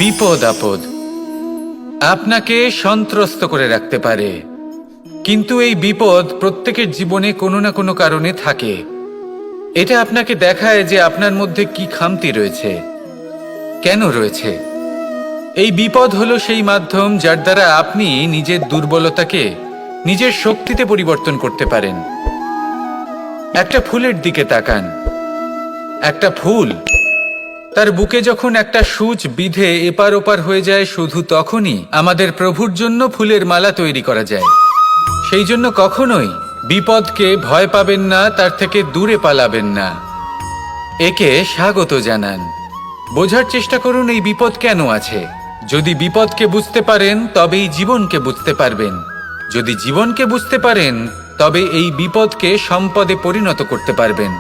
বিপদ আপদ আপনাকে সন্ত্রস্ত করে রাখতে পারে, কিন্তু এই বিপদ প্রত্যেকের জীবনে কোনো না কোনো কারণে থাকে। এটা আপনাকে দেখায় যে আপনার মধ্যে কি খামতি রয়েছে, কেন রয়েছে। এই বিপদ হলো সেই মাধ্যম যার দ্বারা আপনি নিজের দুর্বলতাকে নিজের শক্তিতে পরিবর্তন করতে পারেন। একটা ফুলের দিকে তাকান। একটা ফুল তার বুকে যখন একটা সূচ বিঁধে এপার ওপার হয়ে যায়, শুধু তখনই আমাদের প্রভুর জন্য ফুলের মালা তৈরি করা যায়। সেই জন্য কখনোই বিপদকে ভয় পাবেন না, তার থেকে দূরে পালাবেন না, একে স্বাগত জানান। বোঝার চেষ্টা করুন এই বিপদ কেন আছে। যদি বিপদকে বুঝতে পারেন তবেই জীবনকে বুঝতে পারবেন। যদি জীবনকে বুঝতে পারেন তবে এই বিপদকে সম্পদে পরিণত করতে পারবেন।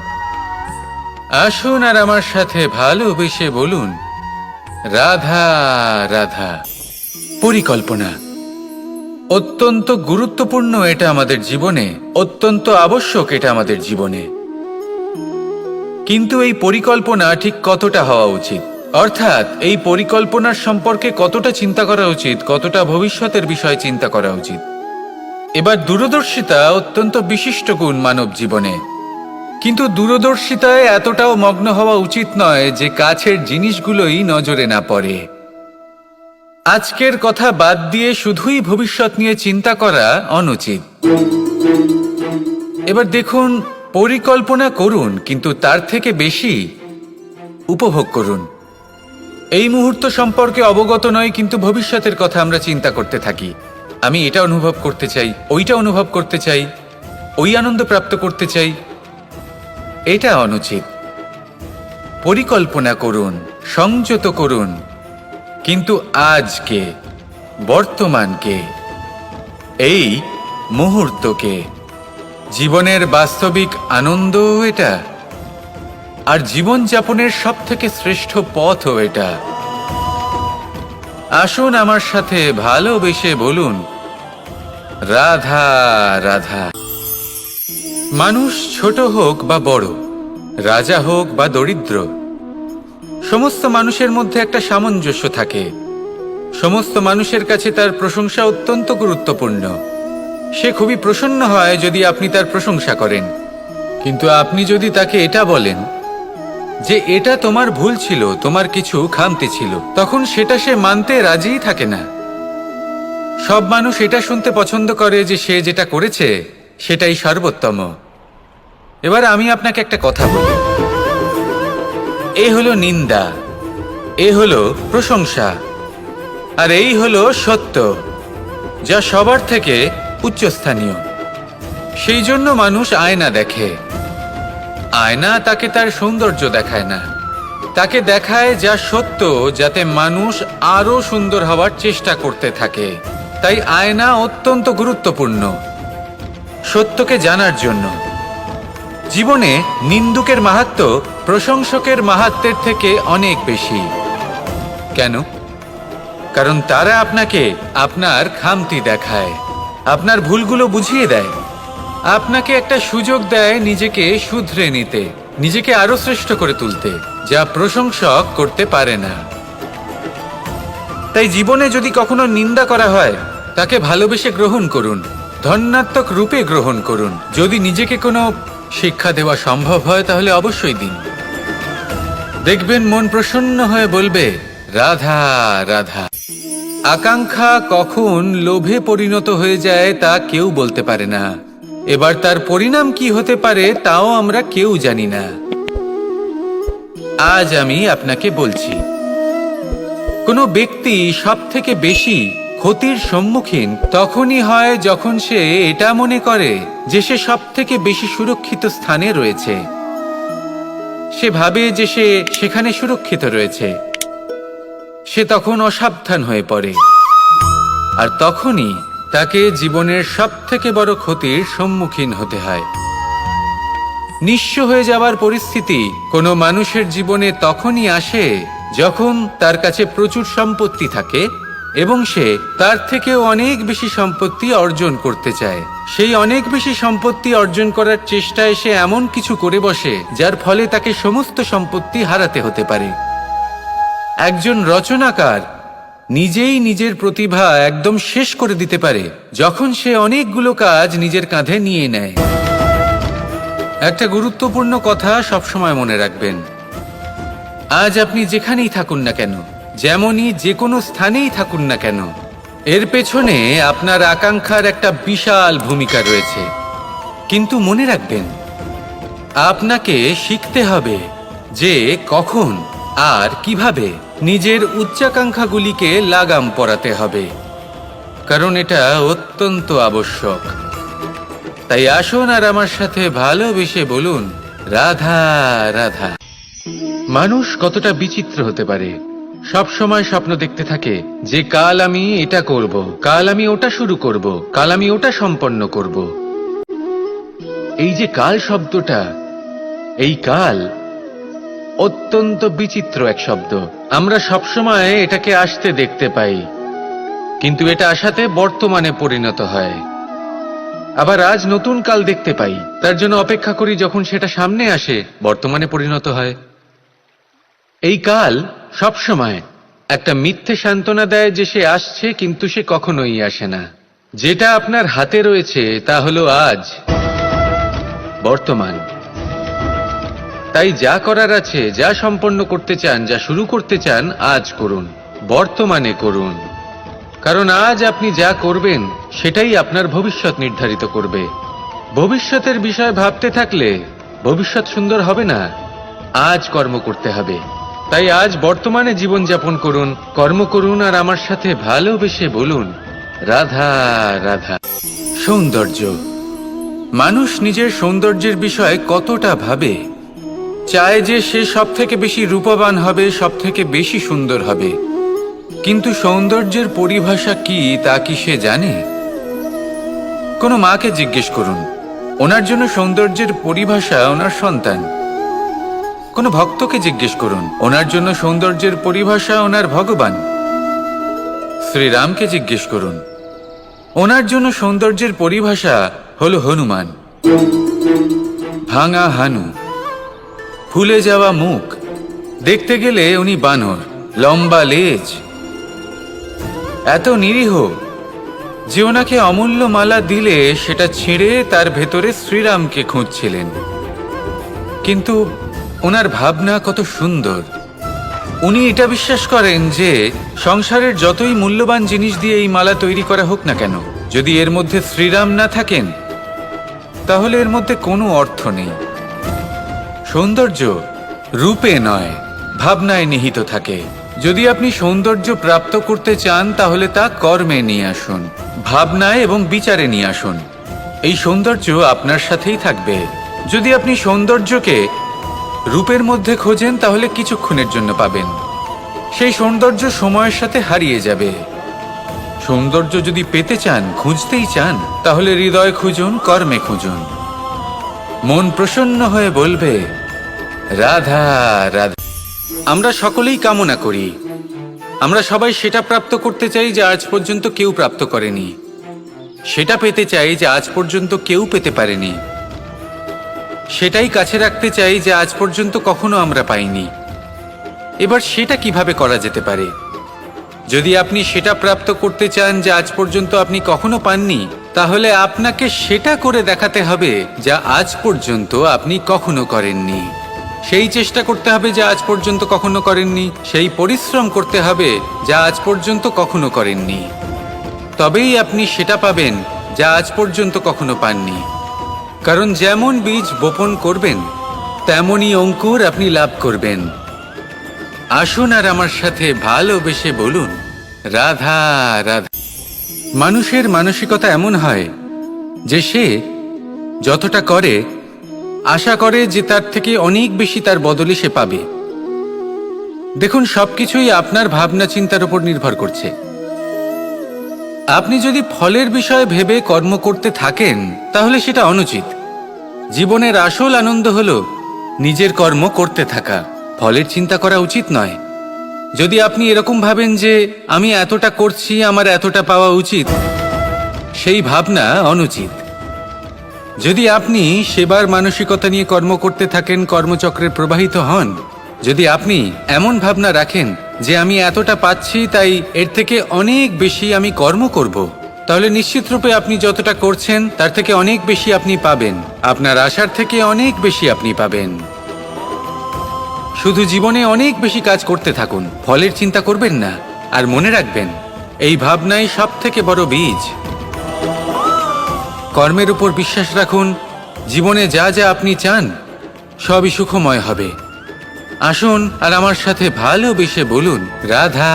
আসুন আর আমার সাথে ভালোবেসে বলুন, রাধা রাধা। পরিকল্পনা অত্যন্ত গুরুত্বপূর্ণ, এটা আমাদের জীবনে অত্যন্ত আবশ্যক, এটা আমাদের জীবনে। কিন্তু এই পরিকল্পনা ঠিক কতটা হওয়া উচিত, অর্থাৎ এই পরিকল্পনার সম্পর্কে কতটা চিন্তা করা উচিত, কতটা ভবিষ্যতের বিষয়ে চিন্তা করা উচিত। এবার দূরদর্শিতা অত্যন্ত বিশিষ্ট গুণ মানব জীবনে, কিন্তু দূরদর্শিতায় এতটাও মগ্ন হওয়া উচিত নয় যে কাছের জিনিসগুলোই নজরে না পড়ে। আজকের কথা বাদ দিয়ে শুধুই ভবিষ্যৎ নিয়ে চিন্তা করা অনুচিত। এবার দেখুন, পরিকল্পনা করুন কিন্তু তার থেকে বেশি উপভোগ করুন। এই মুহূর্ত সম্পর্কে অবগত নয়, কিন্তু ভবিষ্যতের কথা আমরা চিন্তা করতে থাকি। আমি এটা অনুভব করতে চাই, ওইটা অনুভব করতে চাই, ওই আনন্দ প্রাপ্ত করতে চাই। এটা অনুচিত। পরিকল্পনা করুন, সংযত করুন, কিন্তু আজকে, বর্তমানকে, এই মুহূর্তকে। জীবনের বাস্তবিক আনন্দ এটা, আর জীবনযাপনের সবথেকে শ্রেষ্ঠ পথও এটা। আসুন আমার সাথে ভালোবেসে বলুন, রাধা রাধা। মানুষ ছোট হোক বা বড়, রাজা হোক বা দরিদ্র, সমস্ত মানুষের মধ্যে একটা সামঞ্জস্য থাকে। সমস্ত মানুষের কাছে তার প্রশংসা অত্যন্ত গুরুত্বপূর্ণ। সে খুবই প্রসন্ন হয় যদি আপনি তার প্রশংসা করেন, কিন্তু আপনি যদি তাকে এটা বলেন যে এটা তোমার ভুল ছিল, তোমার কিছু খামতি ছিল, তখন সেটা সে মানতে রাজিই থাকে না। সব মানুষ এটা শুনতে পছন্দ করে যে সে যেটা করেছে সেটাই সর্বোত্তম। এবার আমি আপনাকে একটা কথা বলি, এ হলো নিন্দা, এ হলো প্রশংসা, আর এই হলো সত্য, যা সবার থেকে উচ্চস্থানীয়। সেই জন্য মানুষ আয়না দেখে। আয়না তাকে তার সৌন্দর্য দেখায় না, তাকে দেখায় যা সত্য, যাতে মানুষ আরো সুন্দর হওয়ার চেষ্টা করতে থাকে। তাই আয়না অত্যন্ত গুরুত্বপূর্ণ সত্যকে জানার জন্য। জীবনে নিন্দুকের মাহাত্ম্য প্রশংসকের মাহাত্ম্যের থেকে অনেক বেশি। কেন? কারণ তারা আপনাকে আপনার খামতি দেখায়, আপনার ভুলগুলো বুঝিয়ে দেয়, আপনাকে একটা সুযোগ দেয় নিজেকে শুধরে নিতে, নিজেকে আরো শ্রেষ্ঠ করে তুলতে, যা প্রশংসক করতে পারে না। তাই জীবনে যদি কখনো নিন্দা করা হয়, তাকে ভালোবেসে গ্রহণ করুন, ধন্যাত্মক রূপে গ্রহণ করুন। যদি নিজেকে কোনো শিক্ষা দেওয়া সম্ভব হয় তাহলে অবশ্যই দিন। দেখবেন মন প্রসন্ন হয়ে বলবে, রাধা রাধা। আকাঙ্ক্ষা কখন লোভে পরিণত হয়ে যায় তা কেউ বলতে পারে না। এবার তার পরিণাম কি হতে পারে তাও আমরা কেউ জানি না। আজ আমি আপনাকে বলছি, কোনো ব্যক্তি সব থেকে বেশি ক্ষতির সম্মুখীন তখনই হয় যখন সে এটা মনে করে যে সে সব থেকে বেশি সুরক্ষিত স্থানে রয়েছে। সে ভাবে যে সে সেখানে সুরক্ষিত রয়েছে। সে তখন অসাবধান হয়ে পড়ে, আর তখনই তাকে জীবনের সব থেকে বড় ক্ষতির সম্মুখীন হতে হয়। নিঃস্ব হয়ে যাওয়ার পরিস্থিতি কোনো মানুষের জীবনে তখনই আসে যখন তার কাছে প্রচুর সম্পত্তি থাকে এবং সে তার থেকেও অনেক বেশি সম্পত্তি অর্জন করতে চায়। সেই অনেক বেশি সম্পত্তি অর্জন করার চেষ্টায় সে এমন কিছু করে বসে যার ফলে তাকে সমস্ত সম্পত্তি হারাতে হতে পারে। একজন রচনাকার নিজেই নিজের প্রতিভা একদম শেষ করে দিতে পারে যখন সে অনেকগুলো কাজ নিজের কাঁধে নিয়ে নেয়। একটা গুরুত্বপূর্ণ কথা সবসময় মনে রাখবেন, আজ আপনি যেখানেই থাকুন না কেন, যেমনই যে কোনো স্থানেই থাকুন না কেন, এর পেছনে আপনার আকাঙ্ক্ষার একটা বিশাল ভূমিকা রয়েছে। কিন্তু মনে রাখবেন, আপনাকে শিখতে হবে যে কখন আর কিভাবে নিজের উচ্চাকাঙ্ক্ষাগুলিকে লাগাম পরাতে হবে, কারণ এটা অত্যন্ত আবশ্যক। তাই আসুন আর আমার সাথে ভালোবেসে বলুন, রাধা রাধা। মানুষ কতটা বিচিত্র হতে পারে। সব সময় স্বপ্ন দেখতে থাকে যে কাল আমি এটা করব, কাল আমি ওটা শুরু করব, কাল আমি ওটা সম্পন্ন করব। এই যে কাল শব্দটা, এই কাল অত্যন্ত বিচিত্র এক শব্দ। আমরা সবসময় এটাকে আসতে দেখতে পাই, কিন্তু এটা আসাতে বর্তমানে পরিণত হয়। আবার আজ নতুন কাল দেখতে পাই, তার জন্য অপেক্ষা করি, যখন সেটা সামনে আসে বর্তমানে পরিণত হয়। এই কাল সবসময় একটা মিথ্যে সান্ত্বনা দেয় যে সে আসছে, কিন্তু সে কখনোই আসে না। যেটা আপনার হাতে রয়েছে তা হলো আজ, বর্তমান। তাই যা করার আছে, যা সম্পন্ন করতে চান, যা শুরু করতে চান, আজ করুন, বর্তমানে করুন। কারণ আজ আপনি যা করবেন সেটাই আপনার ভবিষ্যৎ নির্ধারিত করবে। ভবিষ্যতের বিষয় ভাবতে থাকলে ভবিষ্যৎ সুন্দর হবে না। আজ কর্ম করতে হবে। তাই আজ বর্তমানে জীবনযাপন করুন, কর্ম করুন, আর আমার সাথে ভালোবেসে বলুন, রাধা রাধা। সৌন্দর্য। মানুষ নিজের সৌন্দর্যের বিষয়ে কতটা ভাবে, চায় যে সে সব থেকে বেশি রূপবান হবে, সব থেকে বেশি সুন্দর হবে। কিন্তু সৌন্দর্যের পরিভাষা কি তা কি সে জানে? কোনো মাকে জিজ্ঞেস করুন, ওনার জন্য সৌন্দর্যের পরিভাষা ওনার সন্তান। কোনো ভক্তকে জিজ্ঞেস করুন, ওনার জন্য সৌন্দর্যের পরিভাষা ওনার ভগবান। শ্রীরামকে জিজ্ঞেস করুন, ওনার জন্য সৌন্দর্যের পরিভাষা হলো হনুমান। ভাঙা হানু, ফুলে যাওয়া মুখ, দেখতে গেলে উনি বানর, লম্বা লেজ, এত নিরীহ যে ওনাকে অমূল্য মালা দিলে সেটা ছিঁড়ে তার ভেতরে শ্রীরামকে খুঁজছিলেন। কিন্তু ওনার ভাবনা কত সুন্দর। উনি এটা বিশ্বাস করেন যে সংসারের যতই মূল্যবান জিনিস দিয়ে এই মালা তৈরি করা হোক না কেন, যদি এর মধ্যে শ্রীরাম না থাকেন তাহলে এর মধ্যে কোনো অর্থ নেই। সৌন্দর্য রূপে নয়, ভাবনায় নিহিত থাকে। যদি আপনি সৌন্দর্য প্রাপ্ত করতে চান তাহলে তা কর্মে নিয়ে আসুন, ভাবনায় এবং বিচারে নিয়ে আসুন। এই সৌন্দর্য আপনার সাথেই থাকবে। যদি আপনি সৌন্দর্যকে রূপের মধ্যে খোঁজেন তাহলে কিছুক্ষণের জন্য পাবেন, সেই সৌন্দর্য সময়ের সাথে হারিয়ে যাবে। সৌন্দর্য যদি পেতে চান, খুঁজতেই চান, তাহলে হৃদয় খুঁজুন, কর্মে খুঁজুন। মন প্রসন্ন হয়ে বলবে, রাধা রাধা। আমরা সকলেই কামনা করি, আমরা সবাই সেটা প্রাপ্ত করতে চাই যা আজ পর্যন্ত কেউ প্রাপ্ত করেনি, সেটা পেতে চাই যা আজ পর্যন্ত কেউ পেতে পারেনি, সেটাই কাছে রাখতে চাই যা আজ পর্যন্ত কখনো আমরা পাইনি। এবার সেটা কিভাবে করা যেতে পারে? যদি আপনি সেটা প্রাপ্ত করতে চান যা আজ পর্যন্ত আপনি কখনো পাননি, তাহলে আপনাকে সেটা করে দেখাতে হবে যা আজ পর্যন্ত আপনি কখনো করেননি। সেই চেষ্টা করতে হবে যা আজ পর্যন্ত কখনো করেননি, সেই পরিশ্রম করতে হবে যা আজ পর্যন্ত কখনো করেননি। তবেই আপনি সেটা পাবেন যা আজ পর্যন্ত কখনো পাননি। কারণ যেমন বীজ বপন করবেন তেমনই অঙ্কুর আপনি লাভ করবেন। আসুন আর আমার সাথে ভালোবেসে বলুন, রাধা রাধা। মানুষের মানসিকতা এমন হয় যে সে যতটা করে আশা করে যে তার থেকে অনেক বেশি তার বদলে সে পাবে। দেখুন, সবকিছুই আপনার ভাবনা চিন্তার উপর নির্ভর করছে। আপনি যদি ফলের বিষয়ে ভেবে কর্ম করতে থাকেন তাহলে সেটা অনুচিত। জীবনের আসল আনন্দ হলো নিজের কর্ম করতে থাকা, ফলের চিন্তা করা উচিত নয়। যদি আপনি এরকম ভাবেন যে আমি এতটা করছি, আমার এতটা পাওয়া উচিত, সেই ভাবনা অনুচিত। যদি আপনি সেবার মানসিকতা নিয়ে কর্ম করতে থাকেন, কর্মচক্রে প্রবাহিত হন, যদি আপনি এমন ভাবনা রাখেন যে আমি এতটা পাচ্ছি, তাই এর থেকে অনেক বেশি আমি কর্ম করব, তাহলে নিশ্চিতরূপে আপনি যতটা করছেন তার থেকে অনেক বেশি আপনি পাবেন। আপনার আশার থেকে অনেক বেশি আপনি পাবেন। শুধু জীবনে অনেক বেশি কাজ করতে থাকুন, ফলের চিন্তা করবেন না। আর মনে রাখবেন, এই ভাবনাই সব থেকে বড় বীজ। কর্মের উপর বিশ্বাস রাখুন। জীবনে যা যা আপনি চান সবই সুখময় হবে। আসুন আর আমার সাথে ভালোবেসে বলুন, রাধা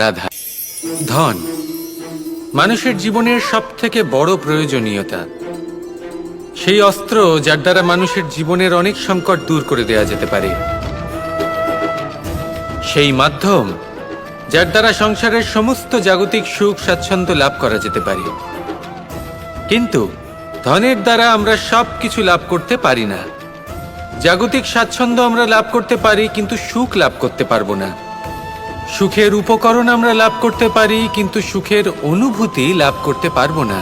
রাধা। ধন মানুষের জীবনের সব থেকে বড় প্রয়োজনীয়তা, সেই অস্ত্র যার দ্বারা মানুষের জীবনের অনেক সংকট দূর করে দেওয়া যেতে পারে, সেই মাধ্যম যার দ্বারা সংসারের সমস্ত জাগতিক সুখ স্বাচ্ছন্দ্য লাভ করা যেতে পারে। কিন্তু ধনের দ্বারা আমরা সব কিছু লাভ করতে পারি না। জাগতিক স্বাচ্ছন্দ্য আমরা লাভ করতে পারি, কিন্তু সুখ লাভ করতে পারবো না। সুখের উপকরণ আমরা লাভ করতে পারি, কিন্তু সুখের অনুভূতি লাভ করতে পারবো না।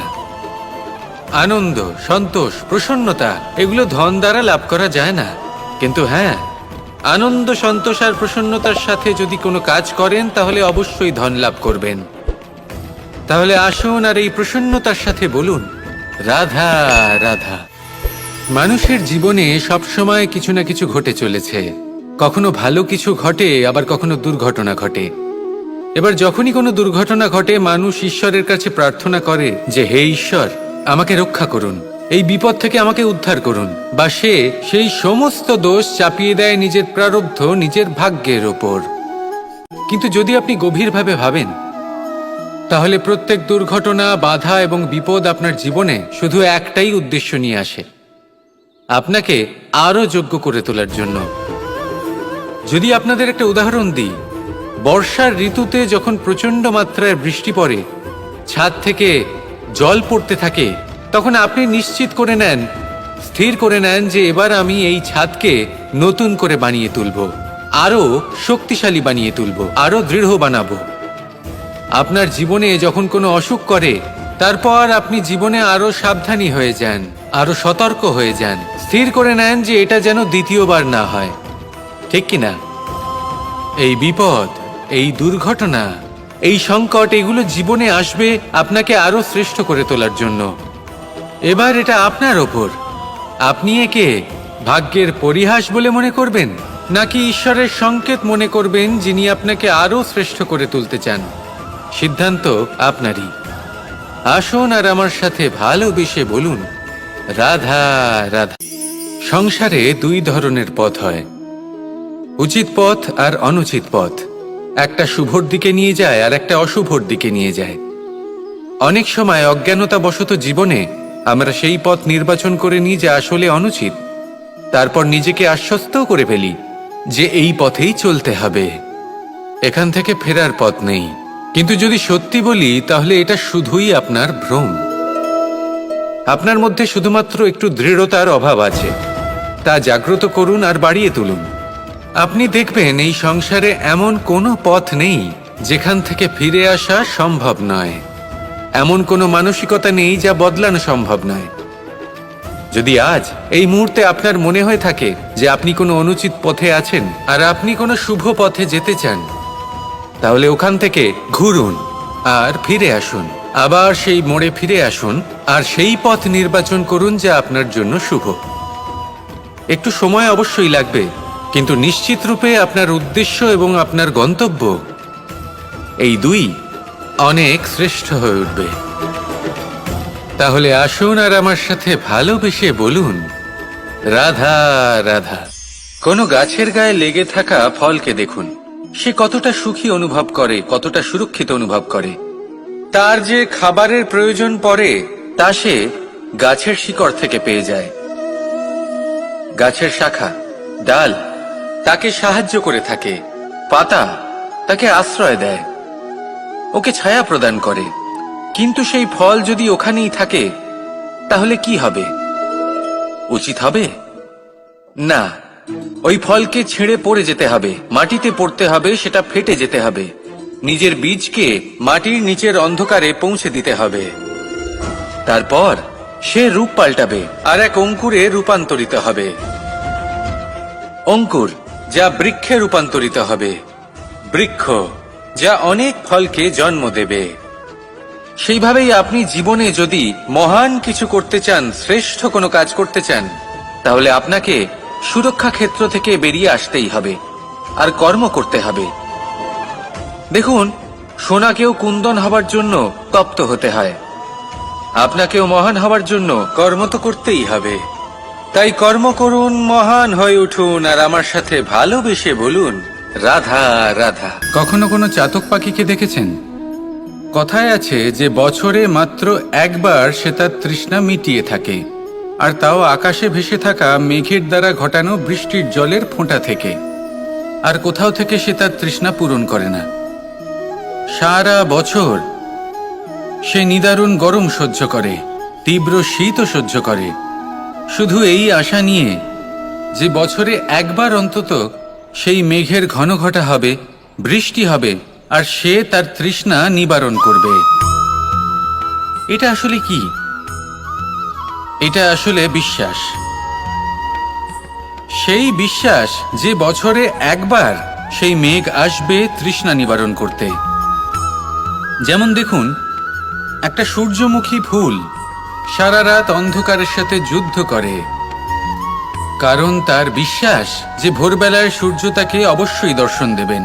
আনন্দ, সন্তোষ, প্রসন্নতা এগুলো ধন দ্বারা লাভ করা যায় না। কিন্তু হ্যাঁ, আনন্দ, সন্তোষ আর প্রসন্নতার সাথে যদি কোনো কাজ করেন তাহলে অবশ্যই ধন লাভ করবেন। তাহলে আসুন আর এই প্রসন্নতার সাথে বলুন, রাধা রাধা। মানুষের জীবনে সবসময় কিছু না কিছু ঘটে চলেছে। কখনো ভালো কিছু ঘটে, আবার কখনো দুর্ঘটনা ঘটে। এবার যখনই কোনো দুর্ঘটনা ঘটে, মানুষ ঈশ্বরের কাছে প্রার্থনা করে যে, হে ঈশ্বর, আমাকে রক্ষা করুন, এই বিপদ থেকে আমাকে উদ্ধার করুন। বা সে সেই সমস্ত দোষ চাপিয়ে দেয় নিজের প্রারব্ধ, নিজের ভাগ্যের ওপর। কিন্তু যদি আপনি গভীরভাবে ভাবেন, তাহলে প্রত্যেক দুর্ঘটনা, বাধা এবং বিপদ আপনার জীবনে শুধু একটাই উদ্দেশ্য নিয়ে আসে, আপনাকে আরো যোগ্য করে তোলার জন্য। যদি আপনাদের একটা উদাহরণ দিই, বর্ষার ঋতুতে যখন প্রচণ্ড মাত্রায় বৃষ্টি পড়ে, ছাদ থেকে জল পড়তে থাকে, তখন আপনি নিশ্চিত করে নেন, স্থির করে নেন যে এবার আমি এই ছাদকে নতুন করে বানিয়ে তুলব, আরো শক্তিশালী বানিয়ে তুলব, আরো দৃঢ় বানাবো। আপনার জীবনে যখন কোনো অসুখ করে, তারপর আপনি জীবনে আরো সাবধানী হয়ে যান, আরো সতর্ক হয়ে যান, স্থির করে নেন যে এটা যেন দ্বিতীয়বার না হয়। ঠিক কিনা? এই বিপদ, এই দুর্ঘটনা, এই সংকট, এগুলো জীবনে আসবে আপনাকে আরো শ্রেষ্ঠ করে তোলার জন্য। এবার এটা আপনার ওপর। আপনি একে ভাগ্যের পরিহাস বলে মনে করবেন, নাকি ঈশ্বরের সংকেত মনে করবেন, যিনি আপনাকে আরো শ্রেষ্ঠ করে তুলতে চান। সিদ্ধান্ত আপনারই। আসুন আর আমার সাথে ভালোবেসে বলুন, রাধা রাধা। সংসারে দুই ধরনের পথ হয়, উচিত পথ আর অনুচিত পথ। একটা শুভর দিকে নিয়ে যায় আর একটা অশুভর দিকে নিয়ে যায়। অনেক সময় অজ্ঞানতাবশত জীবনে আমরা সেই পথ নির্বাচন করে নিই যা আসলে অনুচিত। তারপর নিজেকে আশ্বস্তও করে ফেলি যে এই পথেই চলতে হবে, এখান থেকে ফেরার পথ নেই। কিন্তু যদি সত্যি বলি, তাহলে এটা শুধুই আপনার ভ্রম। আপনার মধ্যে শুধুমাত্র একটু দৃঢ়তার অভাব আছে, তা জাগ্রত করুন আর বাড়িয়ে তুলুন। আপনি দেখবেন এই সংসারে এমন কোনো পথ নেই যেখান থেকে ফিরে আসা সম্ভব নয়। এমন কোনো মানসিকতা নেই যা বদলানো সম্ভব নয়। যদি আজ এই মুহূর্তে আপনার মনে হয়ে থাকে যে আপনি কোনো অনুচিত পথে আছেন আর আপনি কোনো শুভ পথে যেতে চান, তাহলে ওখান থেকে ঘুরুন আর ফিরে আসুন, আবার সেই মোড়ে ফিরে আসুন আর সেই পথ নির্বাচন করুন যা আপনার জন্য শুভ। একটু সময় অবশ্যই লাগবে, কিন্তু নিশ্চিত রূপে আপনার উদ্দেশ্য এবং আপনার গন্তব্য এই দুই অনেক শ্রেষ্ঠ হয়ে উঠবে। তাহলে আসুন আর আমার সাথে ভালোবেসে বলুন, রাধা রাধা। কোনো গাছের গায়ে লেগে থাকা ফলকে দেখুন, সে কতটা সুখী অনুভব করে, কতটা সুরক্ষিত অনুভব করে। তার যে খাবারের প্রয়োজন পড়ে তা সে গাছের শিকড় থেকে পেয়ে যায়। গাছের শাখা, ডাল তাকে সাহায্য করে থাকে, পাতা তাকে আশ্রয় দেয়, ওকে ছায়া প্রদান করে। কিন্তু সেই ফল যদি ওখানেই থাকে, তাহলে কি হবে? উচিত হবে না। ওই ফলকে ছেড়ে পড়ে যেতে হবে, মাটিতে পড়তে হবে, সেটা ফেটে যেতে হবে, নিজের বীজকে মাটির নিচের অন্ধকারে পৌঁছে দিতে হবে। তারপর সে রূপ পাল্টাবে আর এক অঙ্কুরে রূপান্তরিত হবে। অঙ্কুর যা বৃক্ষে রূপান্তরিত হবে, বৃক্ষ, যা অনেক ফলকে জন্ম দেবে। সেইভাবেই আপনি জীবনে যদি মহান কিছু করতে চান, শ্রেষ্ঠ কোনো কাজ করতে চান, তাহলে আপনাকে সুরক্ষা ক্ষেত্র থেকে বেরিয়ে আসতেই হবে আর কর্ম করতে হবে। দেখুন, সোনাকেও কুন্দন হবার জন্য তপ্ত হতে হয়। আপনাকেও মহান হবার জন্য কর্ম তো করতেই হবে। তাই কর্ম করুন, মহান হয়ে উঠুন, আর আমার সাথে ভালোবেসে বলুন, রাধা রাধা। কখনো কোনো চাতক পাখিকে দেখেছেন? কথায় আছে যে বছরে মাত্র একবার সে তার তৃষ্ণা মিটিয়ে থাকে, আর তাও আকাশে ভেসে থাকা মেঘের দ্বারা ঘটানো বৃষ্টির জলের ফোঁটা থেকে। আর কোথাও থেকে সে তার তৃষ্ণা পূরণ করে না। সারা বছর সে নিদারুণ গরম সহ্য করে, তীব্র শীতও সহ্য করে, শুধু এই আশা নিয়ে যে বছরে একবার অন্তত সেই মেঘের ঘন ঘটা হবে, বৃষ্টি হবে, আর সে তার তৃষ্ণা নিবারণ করবে। এটা আসলে কি? এটা আসলে বিশ্বাস। সেই বিশ্বাস যে বছরে একবার সেই মেঘ আসবে তৃষ্ণা নিবারণ করতে। যেমন দেখুন, একটা সূর্যমুখী ফুল সারা রাত অন্ধকারের সাথে যুদ্ধ করে, কারণ তার বিশ্বাস যে ভোরবেলায় সূর্য তাকে অবশ্যই দর্শন দেবেন।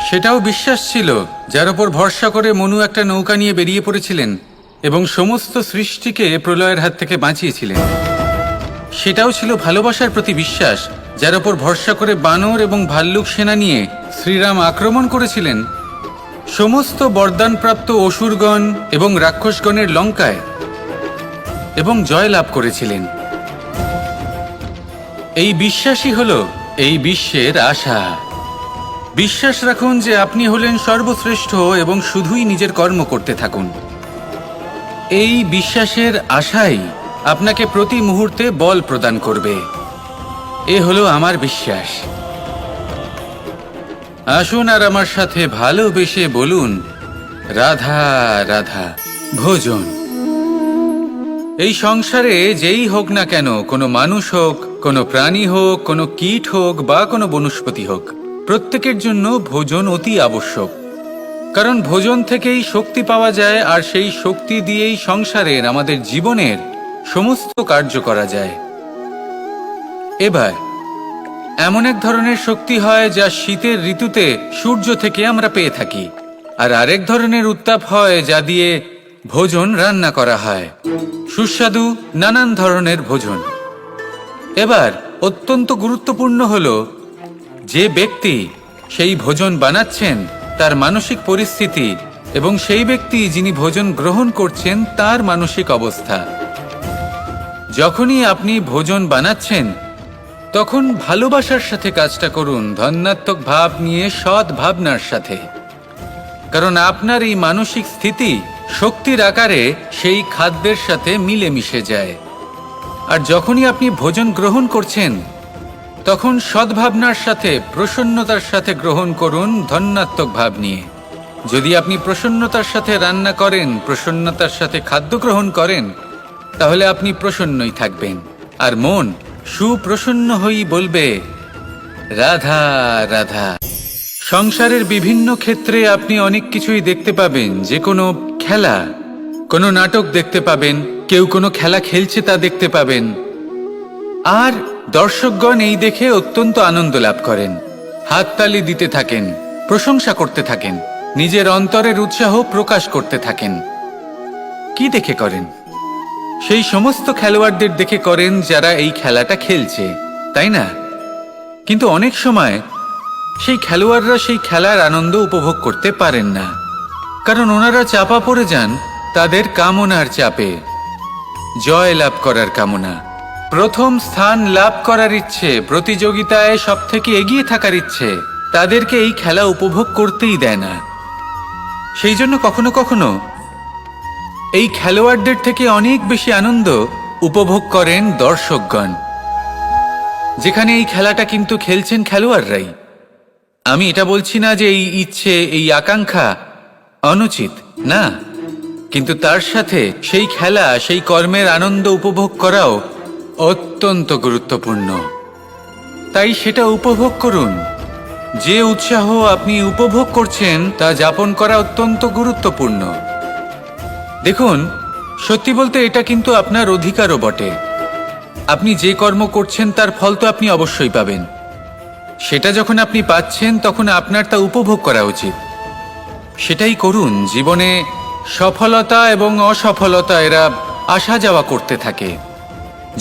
সেটাও বিশ্বাস ছিল যার উপর ভরসা করে মনু একটা নৌকা নিয়ে বেরিয়ে পড়েছিলেন এবং সমস্ত সৃষ্টিকে প্রলয়ের হাত থেকে বাঁচিয়েছিলেন। সেটাও ছিল ভালোবাসার প্রতি বিশ্বাস, যার উপর ভরসা করে বানর এবং ভাল্লুক সেনা নিয়ে শ্রীরাম আক্রমণ করেছিলেন সমস্ত বরদানপ্রাপ্ত অসুরগণ এবং রাক্ষসগণের লঙ্কায় এবং জয় লাভ করেছিলেন। এই বিশ্বাসই হলো এই বিশ্বের আশা। বিশ্বাস রাখুন যে আপনি হলেন সর্বশ্রেষ্ঠ এবং শুধুই নিজের কর্ম করতে থাকুন। এই বিশ্বাসের আশাই আপনাকে প্রতি মুহূর্তে বল প্রদান করবে। এ হলো আমার বিশ্বাস। আসুন আর আমার সাথে ভালোবেসে বলুন, রাধা রাধা। ভোজন। এই সংসারে যেই হোক না কেন, কোনো মানুষ হোক, কোনো প্রাণী হোক, কোনো কীট হোক বা কোনো বনস্পতি হোক, প্রত্যেকের জন্য ভোজন অতি আবশ্যক। কারণ ভোজন থেকেই শক্তি পাওয়া যায়, আর সেই শক্তি দিয়েই সংসারের, আমাদের জীবনের সমস্ত কার্য করা যায়। এবার এমন এক ধরনের শক্তি হয় যা শীতের ঋতুতে সূর্য থেকে আমরা পেয়ে থাকি, আর আরেক ধরনের উত্তাপ হয় যা দিয়ে ভোজন রান্না করা হয়, সুস্বাদু নানান ধরনের ভোজন। এবার অত্যন্ত গুরুত্বপূর্ণ হলো যে ব্যক্তি সেই ভোজন বানাচ্ছেন তার মানসিক পরিস্থিতি এবং সেই ব্যক্তি যিনি ভোজন গ্রহণ করছেন তার মানসিক অবস্থা। যখনই আপনি ভোজন বানাচ্ছেন তখন ভালোবাসার সাথে কাজটা করুন, ধন্যাত্মক ভাব নিয়ে, সৎ ভাবনার সাথে। কারণ আপনার এই মানসিক স্থিতি শক্তির আকারে সেই খাদ্যের সাথে মিলেমিশে যায়। আর যখনই আপনি ভোজন গ্রহণ করছেন তখন সদ্ভাবনার সাথে, প্রসন্নতার সাথে গ্রহণ করুন, ধন্যাত্মক ভাব নিয়ে। যদি আপনি প্রসন্নতার সাথে রান্না করেন, প্রসন্নতার সাথে খাদ্য গ্রহণ করেন, তাহলে আপনি প্রসন্নই থাকবেন, আর মন সুপ্রসন্ন হয়েই বলবে, রাধা রাধা। সংসারের বিভিন্ন ক্ষেত্রে আপনি অনেক কিছুই দেখতে পাবেন। যে কোনো খেলা, কোনো নাটক দেখতে পাবেন, কেউ কোনো খেলা খেলছে তা দেখতে পাবেন, আর দর্শকগণ এই দেখে অত্যন্ত আনন্দ লাভ করেন, হাততালি দিতে থাকেন, প্রশংসা করতে থাকেন, নিজের অন্তরের উৎসাহ প্রকাশ করতে থাকেন। কি দেখে করেন? সেই সমস্ত খেলোয়াড়দের দেখে করেন যারা এই খেলাটা খেলছে, তাই না? কিন্তু অনেক সময় সেই খেলোয়াড়রা সেই খেলার আনন্দ উপভোগ করতে পারেন না, কারণ ওনারা চাপা পড়ে যান তাদের কামনার চাপে। জয় লাভ করার কামনা, প্রথম স্থান লাভ করার ইচ্ছে, প্রতিযোগিতায় সব থেকে এগিয়ে থাকার ইচ্ছে তাদেরকে এই খেলা উপভোগ করতেই দেয় না। সেই জন্য কখনো কখনো এই খেলোয়াড়দের থেকে অনেক বেশি আনন্দ উপভোগ করেন দর্শকগণ, যেখানে এই খেলাটা কিন্তু খেলছেন খেলোয়াড়রাই। আমি এটা বলছি না যে এই ইচ্ছে, এই আকাঙ্ক্ষা অনুচিত না, কিন্তু তার সাথে সেই খেলা, সেই কর্মের আনন্দ উপভোগ করাও অত্যন্ত গুরুত্বপূর্ণ। তাই সেটা উপভোগ করুন, যে উৎসাহ আপনি উপভোগ করছেন তা যাপন করা অত্যন্ত গুরুত্বপূর্ণ। দেখুন, সত্যি বলতে এটা কিন্তু আপনার অধিকারও বটে। আপনি যে কর্ম করছেন তার ফল তো আপনি অবশ্যই পাবেন। সেটা যখন আপনি পাচ্ছেন তখন আপনার তা উপভোগ করা উচিত। সেটাই করুন। জীবনে সফলতা এবং অসফলতা এরা আসা যাওয়া করতে থাকে।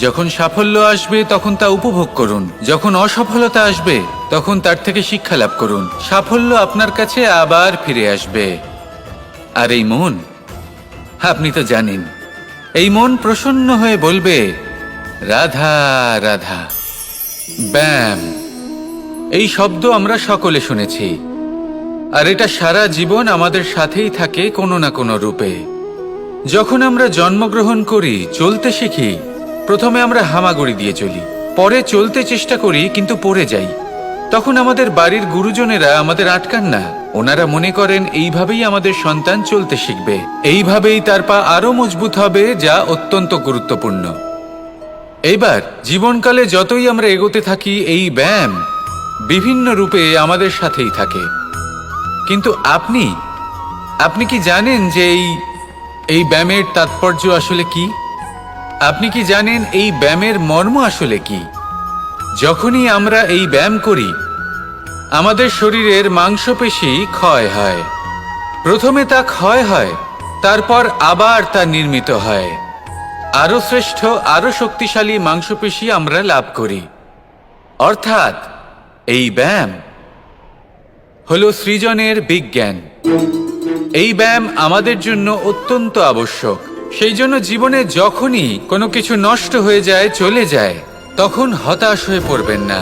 যখন সাফল্য আসবে তখন তা উপভোগ করুন, যখন অসফলতা আসবে তখন তার থেকে শিক্ষা লাভ করুন। সাফল্য আপনার কাছে আবার ফিরে আসবে। আর এই মন, আপনি তো জানেন, এই মন প্রসন্ন হয়ে বলবে রাধা রাধা। ব্যায়াম, এই শব্দ আমরা সকলে শুনেছি, আর এটা সারা জীবন আমাদের সাথেই থাকে কোনো না কোনো রূপে। যখন আমরা জন্মগ্রহণ করি, চলতে শিখি, প্রথমে আমরা হামাগুড়ি দিয়ে চলি, পরে চলতে চেষ্টা করি কিন্তু পড়ে যাই। তখন আমাদের বাড়ির গুরুজনেরা আমাদের আটকান না। ওনারা মনে করেন এইভাবেই আমাদের সন্তান চলতে শিখবে, এইভাবেই তার পা আরো মজবুত হবে, যা অত্যন্ত গুরুত্বপূর্ণ। এইবার জীবনকালে যতই আমরা এগোতে থাকি, এই ব্যায়াম বিভিন্ন রূপে আমাদের সাথেই থাকে। কিন্তু আপনি কি জানেন যে এই ব্যায়ামের তাৎপর্য আসলে কি? আপনি কি জানেন এই ব্যায়ামের মর্ম আসলে কি? যখনই আমরা এই ব্যায়াম করি, আমাদের শরীরের মাংসপেশি ক্ষয় হয়। প্রথমে তা ক্ষয় হয়, তারপর আবার তা নির্মিত হয়। আরো শ্রেষ্ঠ, আরো শক্তিশালী মাংসপেশি আমরা লাভ করি। অর্থাৎ এই ব্যায়াম হলো সৃজনের বিজ্ঞান। এই ব্যায়াম আমাদের জন্য অত্যন্ত আবশ্যক। সেই জন্য জীবনে যখনই কোনো কিছু নষ্ট হয়ে যায়, চলে যায়, তখন হতাশ হয়ে পড়বেন না,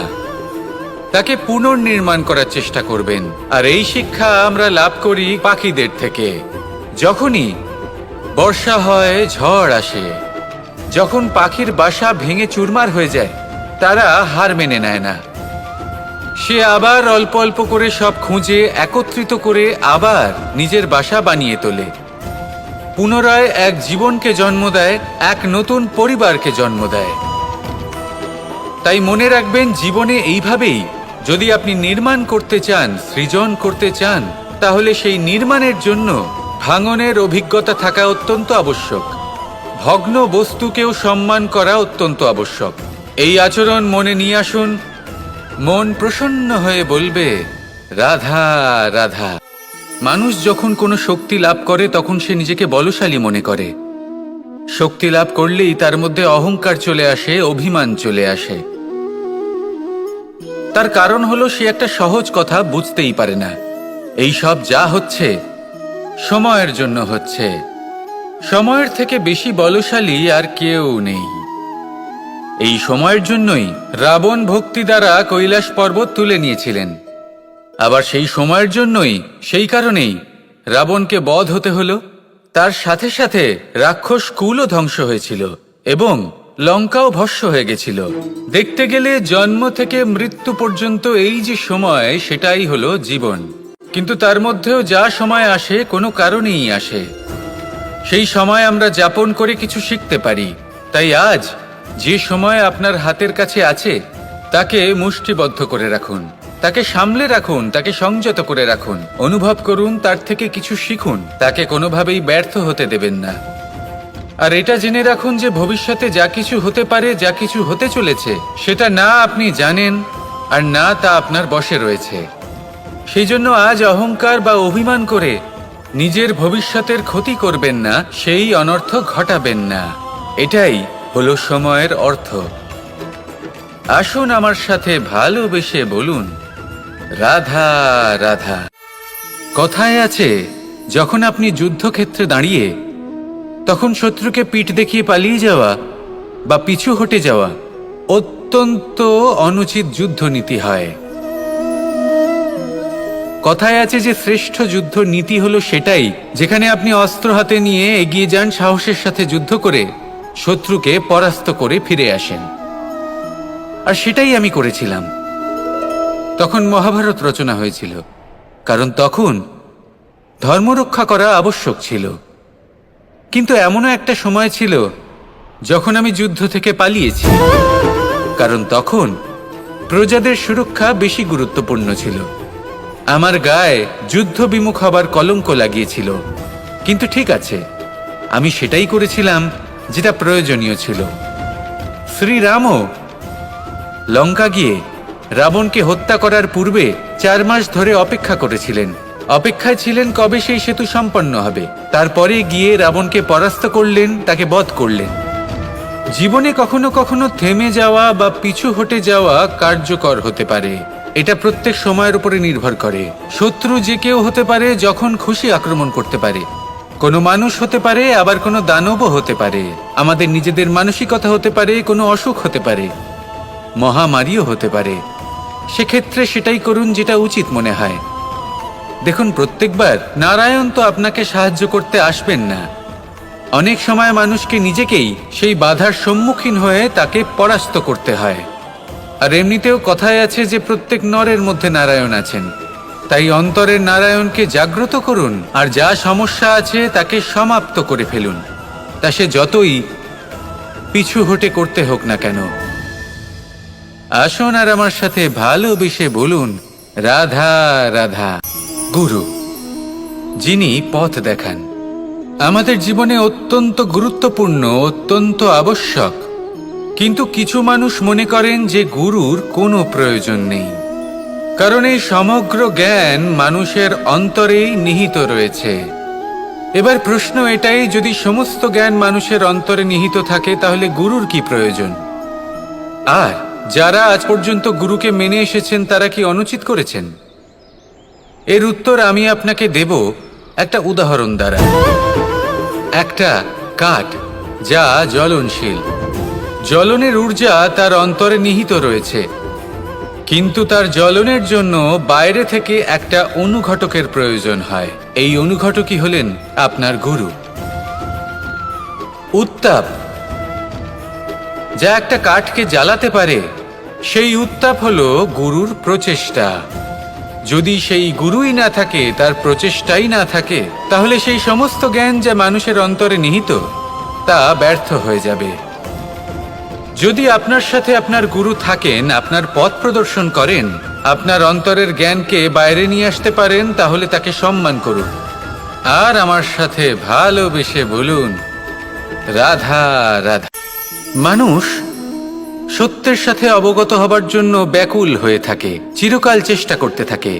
তাকে পুনর্নির্মাণ করার চেষ্টা করবেন। আর এই শিক্ষা আমরা লাভ করি পাখিদের থেকে। যখনই বর্ষা হয়, ঝড় আসে, যখন পাখির বাসা ভেঙে চুরমার হয়ে যায়, তারা হার মেনে নেয় না। সে আবার অল্প অল্প করে সব খুঁজে একত্রিত করে আবার নিজের বাসা বানিয়ে তোলে। পুনরায় এক জীবনকে জন্ম দেয়, এক নতুন পরিবারকে জন্ম দেয়। তাই মনে রাখবেন, জীবনে এইভাবেই যদি আপনি নির্মাণ করতে চান, সৃজন করতে চান, তাহলে সেই নির্মাণের জন্য ভাঙনের অভিজ্ঞতা থাকা অত্যন্ত আবশ্যক। ভগ্ন বস্তুকেও সম্মান করা অত্যন্ত আবশ্যক। এই আচরণ মনে নিয়ে আসুন। মন প্রসন্ন হয়ে বলবে রাধা রাধা। মানুষ যখন কোনো শক্তি লাভ করে তখন সে নিজেকে বলশালী মনে করে। শক্তি লাভ করলেই তার মধ্যে অহংকার চলে আসে, অভিমান চলে আসে। তার কারণ হলো সে একটা সহজ কথা বুঝতেই পারে না। এই সব যা হচ্ছে সময়ের জন্য হচ্ছে। সময়ের থেকে বেশি বলশালী আর কেউ নেই। এই সময়ের জন্যই রাবণ ভক্তি দ্বারা কৈলাস পর্বত তুলে নিয়েছিলেন। আবার সেই সময়ের জন্যই, সেই কারণেই রাবণকে বধ হতে হলো। তার সাথে সাথে রাক্ষস কুলও ধ্বংস হয়েছিল এবং লঙ্কাও ভস্ম হয়ে গেছিল। দেখতে গেলে জন্ম থেকে মৃত্যু পর্যন্ত এই যে সময়, সেটাই হলো জীবন। কিন্তু তার মধ্যেও যা সময় আসে, কোনো কারণেই আসে। সেই সময় আমরা যাপন করে কিছু শিখতে পারি। তাই আজ যে সময় আপনার হাতের কাছে আছে, তাকে মুষ্টিবদ্ধ করে রাখুন, তাকে সামলে রাখুন, তাকে সংযত করে রাখুন। অনুভব করুন, তার থেকে কিছু শিখুন, তাকে কোনোভাবেই ব্যর্থ হতে দেবেন না। আর এটা জেনে রাখুন যে ভবিষ্যতে যা কিছু হতে পারে, যা কিছু হতে চলেছে, সেটা না আপনি জানেন আর না তা আপনার বশে রয়েছে। সেই জন্য আজ অহংকার বা অভিমান করে নিজের ভবিষ্যতের ক্ষতি করবেন না, সেই অনর্থ ঘটাবেন না। এটাই হলো সময়ের অর্থ। আসুন আমার সাথে ভালোবেসে বলুন রাধা রাধা। কথায় আছে, যখন আপনি যুদ্ধক্ষেত্রে দাঁড়িয়ে, তখন শত্রুকে পিঠ দেখিয়ে পালিয়ে যাওয়া বা পিছু হটে যাওয়া অত্যন্ত অনুচিত যুদ্ধনীতি হয়। কথায় আছে যে শ্রেষ্ঠ যুদ্ধ নীতি হলো সেটাই, যেখানে আপনি অস্ত্র হাতে নিয়ে এগিয়ে যান, সাহসের সাথে যুদ্ধ করে শত্রুকে পরাস্ত করে ফিরে আসেন। আর সেটাই আমি করেছিলাম। তখন মহাভারত রচনা হয়েছিল, কারণ তখন ধর্মরক্ষা করা আবশ্যক ছিল। কিন্তু এমনও একটা সময় ছিল যখন আমি যুদ্ধ থেকে পালিয়েছি, কারণ তখন প্রজাদের সুরক্ষা বেশি গুরুত্বপূর্ণ ছিল। আমার গায়ে যুদ্ধ বিমুখ হবার কলঙ্ক লাগিয়েছিল, কিন্তু ঠিক আছে, আমি সেটাই করেছিলাম যেটা প্রয়োজনীয় ছিল। শ্রীরামও লঙ্কা গিয়ে রাবণকে হত্যা করার পূর্বে 4 মাস ধরে অপেক্ষা করেছিলেন। অপেক্ষায় ছিলেন কবে সেই সেতু সম্পন্ন হবে। তারপরে গিয়ে রাবণকে পরাস্ত করলেন, তাকে বধ করলেন। জীবনে কখনো কখনো থেমে যাওয়া বা পিছু হটে যাওয়া কার্যকর হতে পারে। এটা প্রত্যেক সময়ের উপরে নির্ভর করে। শত্রু যে কেউ হতে পারে, যখন খুশি আক্রমণ করতে পারে। কোনো মানুষ হতে পারে, আবার কোনো দানবও হতে পারে। আমাদের নিজেদের মানসিকতা হতে পারে, কোনো অসুখ হতে পারে, মহামারীও হতে পারে। সেক্ষেত্রে সেটাই করুন যেটা উচিত মনে হয়। দেখুন, প্রত্যেকবার নারায়ণ তো আপনাকে সাহায্য করতে আসবেন না। অনেক সময় মানুষকে নিজেকেই সেই বাধার সম্মুখীন হয়ে তাকে পরাস্ত করতে হয়। আর এমনিতেও কথায় আছে যে প্রত্যেক নরের মধ্যে নারায়ণ আছেন। তাই অন্তরের নারায়ণকে জাগ্রত করুন, আর যা সমস্যা আছে তাকে সমাপ্ত করে ফেলুন, তা সে যতই পিছু হটে করতে হোক না কেন। আসুন আর আমার সাথে ভালোবেসে বলুন, রাধা রাধা। গুরু, যিনি পথ দেখান, আমাদের জীবনে অত্যন্ত গুরুত্বপূর্ণ, অত্যন্ত আবশ্যক। কিন্তু কিছু মানুষ মনে করেন যে গুরুর কোনো প্রয়োজন নেই, কারণ এই সমগ্র জ্ঞান মানুষের অন্তরেই নিহিত রয়েছে। এবার প্রশ্ন এটাই, যদি সমস্ত জ্ঞান মানুষের অন্তরে নিহিত থাকে, তাহলে গুরুর কি প্রয়োজন? আর যারা আজ পর্যন্ত গুরুকে মেনে এসেছেন, তারা কি অনুচিত করেছেন? এর উত্তর আমি আপনাকে দেব একটা উদাহরণ দ্বারা। একটা কাঠ যা জ্বলনশীল, জ্বলনের ঊর্জা তার অন্তরে নিহিত রয়েছে, কিন্তু তার জ্বলনের জন্য বাইরে থেকে একটা অনুঘটকের প্রয়োজন হয়। এই অনুঘটকই হলেন আপনার গুরু। উত্তাপ যা একটা কাঠকে জ্বালাতে পারে, সেই উত্তাপ হলো গুরুর প্রচেষ্টা। যদি সেই গুরুই না থাকে, তার প্রচেষ্টাই না থাকে, তাহলে সেই সমস্ত জ্ঞান যা মানুষের অন্তরে নিহিত, তা ব্যর্থ হয়ে যাবে। যদি আপনার সাথে আপনার গুরু থাকেন, আপনার পথ প্রদর্শন করেন, আপনার অন্তরের জ্ঞানকে বাইরে নিয়ে আসতে পারেন, তাহলে তাকে সম্মান করুন। আর আমার সাথে ভালোবেসে বলুন, রাধা রাধা। মানুষ সত্যের সাথে অবগত হবার জন্য ব্যাকুল হয়ে থাকে, চিরকাল চেষ্টা করতে থাকে।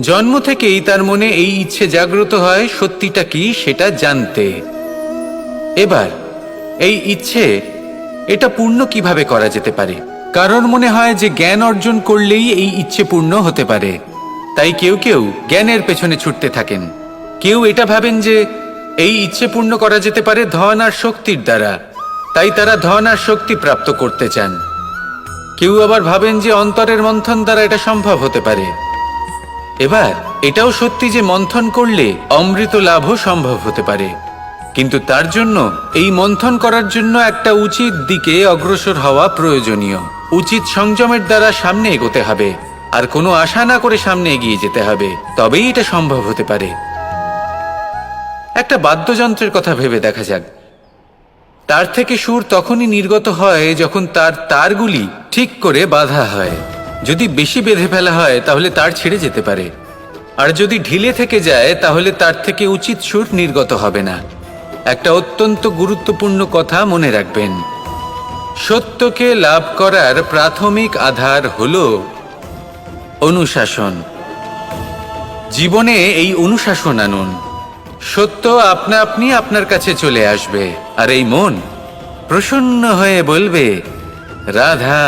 জন্ম থেকেই তার মনে এই ইচ্ছে জাগ্রত হয় সত্যিটা কি সেটা জানতে। এবার এই ইচ্ছে, এটা পূর্ণ কিভাবে করা যেতে পারে? কারণ মনে হয় যে জ্ঞান অর্জন করলেই এই ইচ্ছে পূর্ণ হতে পারে। তাই কেউ কেউ জ্ঞানের পেছনে ছুটতে থাকেন। কেউ এটা ভাবেন যে এই ইচ্ছে পূর্ণ করা যেতে পারে ধন আর শক্তির দ্বারা, তাই তারা ধন আর শক্তি প্রাপ্ত করতে চান। কেউ আবার ভাবেন যে অন্তরের মন্থন দ্বারা এটা সম্ভব হতে পারে। এবার এটাও সত্যি যে মন্থন করলে অমৃত লাভও সম্ভব হতে পারে, কিন্তু তার জন্য এই মন্থন করার জন্য একটা উচিত দিকে অগ্রসর হওয়া প্রয়োজনীয়। উচিত সংযমের দ্বারা সামনে এগোতে হবে, আর কোনো আশা না করে সামনে এগিয়ে যেতে হবে, তবেই এটা সম্ভব হতে পারে। একটা বাদ্যযন্ত্রের কথা ভেবে দেখা যাক। তার থেকে সুর তখনই নির্গত হয় যখন তার তারগুলি ঠিক করে বাঁধা হয়। যদি বেশি বেঁধে ফেলা হয়, তাহলে তার ছিঁড়ে যেতে পারে, আর যদি ঢিলে থেকে যায়, তাহলে তার থেকে উচিত সুর নির্গত হবে না। একটা অত্যন্ত গুরুত্বপূর্ণ কথা মনে রাখবেন, সত্যকে লাভ করার প্রাথমিক আধার হল অনুশাসন। জীবনে এই অনুশাসন আনুন, সত্য আপনা আপনি আপনার কাছে চলে আসবে, আর এই মন প্রসন্ন হয়ে বলবে, রাধা।